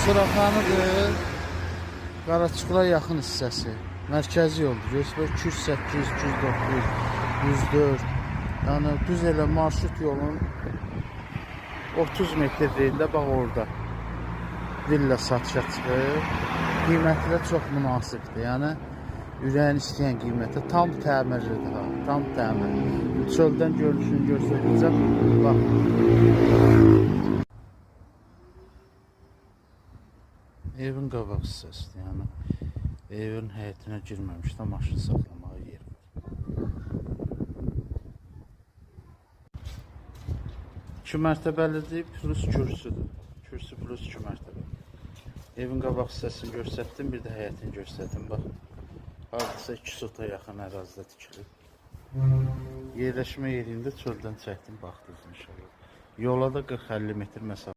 Suraxanıdır. Qaraçuxura yaxın hissəsi. Mərkəzi yoldur. Göstər 208, 209, 104. Yəni düz elə marşrut yolun 30 metrliyində bax orada villa satışa çıxır. Qiyməti də çox münasibdir. Yəni ürəyin istəyən qiymətə tam təmirlidir ha. Tam təmir. Çöldən görünüşünü göstərəcəm. Bax. Evin qabaq hissəsidir. Yəni evin həyətinə girməmişdə maşın saxlamağa yer var. 2 mərtəbəlidir, plus kürsüdür. Kürsü plus 2 mərtəbə. Evin qabaq hissəsini göstərdim, bir də həyətini göstərdim. Bax, hardasa 2 sota yaxın ərazidə tikilib. Yerləşmə yerində çöldən çəkdim, baxdınız inşallah. Yola da 40-50 metr məsafə.